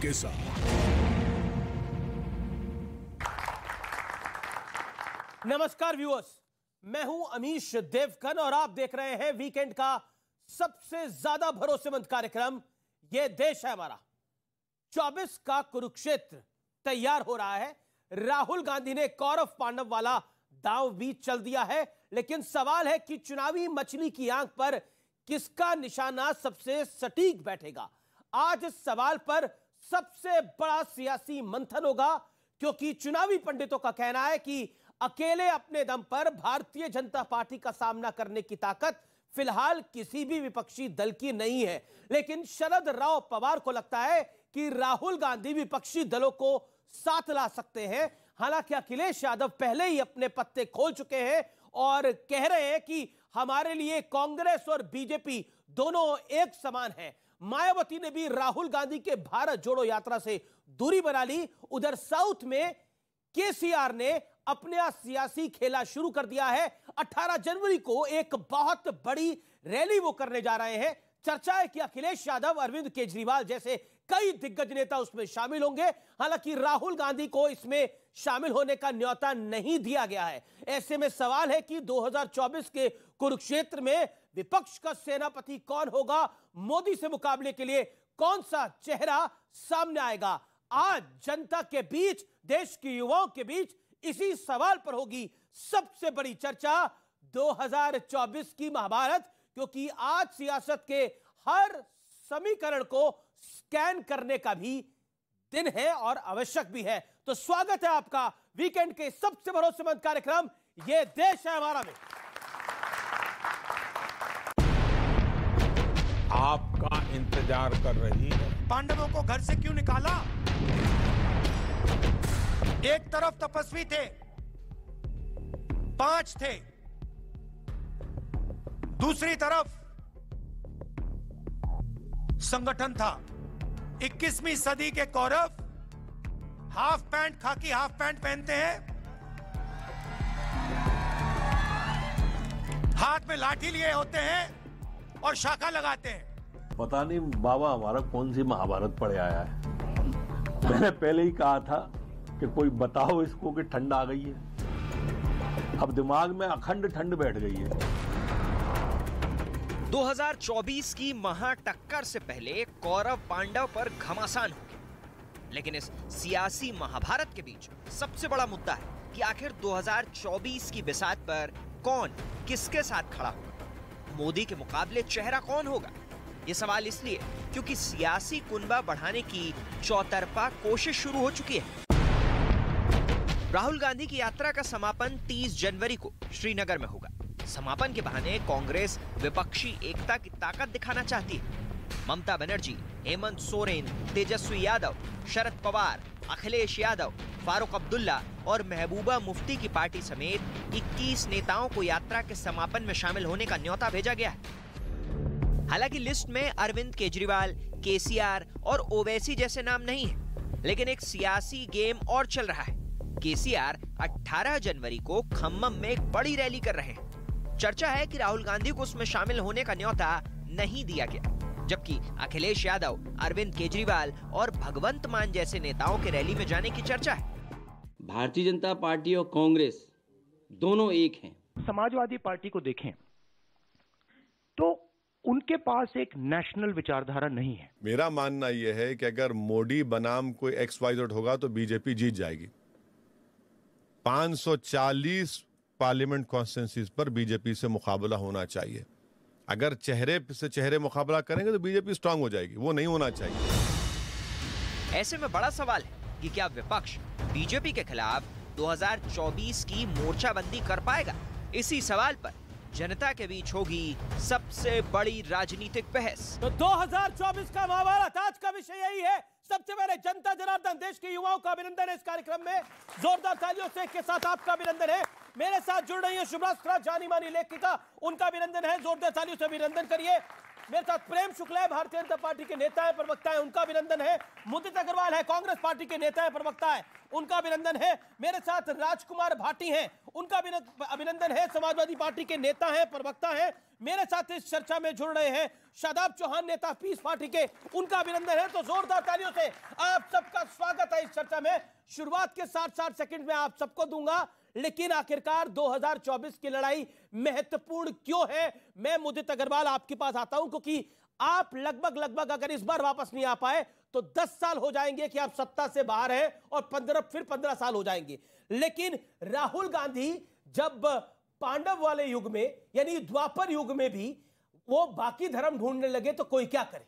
के साथ। नमस्कार व्यूअर्स, मैं हूं अमीश देवगन और आप देख रहे हैं वीकेंड का सबसे ज्यादा भरोसेमंद कार्यक्रम यह देश है हमारा। 24 का कुरुक्षेत्र तैयार हो रहा है। राहुल गांधी ने कौरव पांडव वाला दांव भी चल दिया है, लेकिन सवाल है कि चुनावी मछली की आंख पर किसका निशाना सबसे सटीक बैठेगा। आज इस सवाल पर सबसे बड़ा सियासी मंथन होगा, क्योंकि चुनावी पंडितों का कहना है कि अकेले अपने दम पर भारतीय जनता पार्टी का सामना करने की ताकत फिलहाल किसी भी विपक्षी दल की नहीं है। लेकिन शरद राव पवार को लगता है कि राहुल गांधी विपक्षी दलों को साथ ला सकते हैं। हालांकि अखिलेश यादव पहले ही अपने पत्ते खोल चुके हैं और कह रहे हैं कि हमारे लिए कांग्रेस और बीजेपी दोनों एक समान है। मायावती ने भी राहुल गांधी के भारत जोड़ो यात्रा से दूरी बना ली। उधर साउथ में केसीआर ने अपना सियासी खेला शुरू कर दिया है। 18 जनवरी को एक बहुत बड़ी रैली वो करने जा रहे हैं। चर्चा है कि अखिलेश यादव, अरविंद केजरीवाल जैसे कई दिग्गज नेता उसमें शामिल होंगे। हालांकि राहुल गांधी को इसमें शामिल होने का न्योता नहीं दिया गया है। ऐसे में सवाल है कि 2024 के कुरुक्षेत्र में विपक्ष का सेनापति कौन होगा? मोदी से मुकाबले के लिए कौन सा चेहरा सामने आएगा? आज जनता के बीच, देश के युवाओं के बीच इसी सवाल पर होगी सबसे बड़ी चर्चा, 2024 की महाभारत। क्योंकि आज सियासत के हर समीकरण को स्कैन करने का भी दिन है और आवश्यक भी है। तो स्वागत है आपका वीकेंड के सबसे भरोसेमंद कार्यक्रम ये देश है हमारा में। आपका इंतजार कर रही है। पांडवों को घर से क्यों निकाला? एक तरफ तपस्वी थे, 5 थे, दूसरी तरफ संगठन था। 21वीं सदी के कौरव हाफ पैंट, खाकी हाफ पैंट पहनते हैं, हाथ में लाठी लिए होते हैं और शाखा लगाते हैं। पता नहीं बाबा हमारा कौन सी महाभारत पढ़े आया है। मैंने पहले ही कहा था कि कोई बताओ इसको कि ठंड आ गई है। अब दिमाग में अखंड ठंड बैठ गई है। 2024 की महाटक्कर से पहले कौरव पांडव पर घमासान हो गया, लेकिन इस सियासी महाभारत के बीच सबसे बड़ा मुद्दा है कि आखिर 2024 की बिसात पर कौन किसके साथ खड़ा होगा। मोदी के मुकाबले चेहरा कौन होगा? ये सवाल इसलिए क्योंकि सियासी कुनबा बढ़ाने की चौतरफा कोशिश शुरू हो चुकी है। राहुल गांधी की यात्रा का समापन 30 जनवरी को श्रीनगर में होगा। समापन के बहाने कांग्रेस विपक्षी एकता की ताकत दिखाना चाहती है। ममता बनर्जी, हेमंत सोरेन, तेजस्वी यादव, शरद पवार, अखिलेश यादव, फारूक अब्दुल्ला और महबूबा मुफ्ती की पार्टी समेत 21 नेताओं को यात्रा के समापन में शामिल होने का न्योता भेजा गया है। हालांकि लिस्ट में अरविंद केजरीवाल, केसीआर और ओवैसी जैसे नाम नहीं है, लेकिन एक सियासी गेम और चल रहा है। केसीआर 18 जनवरी को खम्मम में एक बड़ी रैली कर रहे हैं। चर्चा है कि राहुल गांधी को उसमें शामिल होने का न्योता नहीं दिया गया, जबकि अखिलेश यादव, अरविंद केजरीवाल और भगवंत मान जैसे नेताओं के रैली में जाने की चर्चा है। भारतीय जनता पार्टी और कांग्रेस दोनों एक हैं। समाजवादी पार्टी को देखें तो उनके पास एक नेशनल विचारधारा नहीं है। मेरा मानना यह है कि अगर मोदी बनाम कोई XYZ होगा तो बीजेपी जीत जाएगी। 540 पार्लियामेंट कॉन्स्टिट्यूंसीज पर बीजेपी से मुकाबला होना चाहिए। अगर चेहरे से चेहरे मुकाबला करेंगे तो बीजेपी स्ट्रांग हो जाएगी, वो नहीं होना चाहिए। ऐसे में बड़ा सवाल है कि क्या विपक्ष बीजेपी के खिलाफ 2024 की मोर्चाबंदी कर पाएगा? इसी सवाल पर जनता के बीच होगी सबसे बड़ी राजनीतिक बहस। तो 2024 का महाभारत आज का विषय यही है। सबसे पहले जनता जनार्दन, देश के युवाओं का अभिनंदन है इस कार्यक्रम में। जोरदार तालियों से के साथ आपका अभिनंदन है। मेरे साथ जुड़ रही है शुभ्रा, जानी मानी लेखिका, उनका अभिनंदन है। जोरदार तालियों से अभिनंदन करिए। मेरे साथ प्रेम शुक्ला है, भारतीय जनता पार्टी के नेता है, प्रवक्ता है, उनका अभिनंदन है। मुदित अग्रवाल है, कांग्रेस पार्टी के नेता है, प्रवक्ता है, उनका अभिनंदन है। मेरे साथ राजकुमार भाटी हैं, उनका अभिनंदन है, समाजवादी पार्टी के नेता हैं, प्रवक्ता हैं। मेरे साथ इस चर्चा में जुड़ रहे हैं शादाब चौहान, नेता पीस पार्टी के, उनका अभिनंदन है। तो जोरदार तालियों से आप सबका स्वागत है इस चर्चा में। शुरुआत के 60 सेकंड में आप सबको दूंगा, लेकिन आखिरकार 2024 की लड़ाई महत्वपूर्ण क्यों है, मैं मुदित अग्रवाल आपके पास आता हूं, क्योंकि आप लगभग अगर इस बार वापस नहीं आ पाए तो 10 साल हो जाएंगे कि आप सत्ता से बाहर हैं, और 15 साल हो जाएंगे। लेकिन राहुल गांधी जब पांडव वाले युग में, यानी द्वापर युग में भी वो बाकी धर्म ढूंढने लगे, तो कोई क्या करे।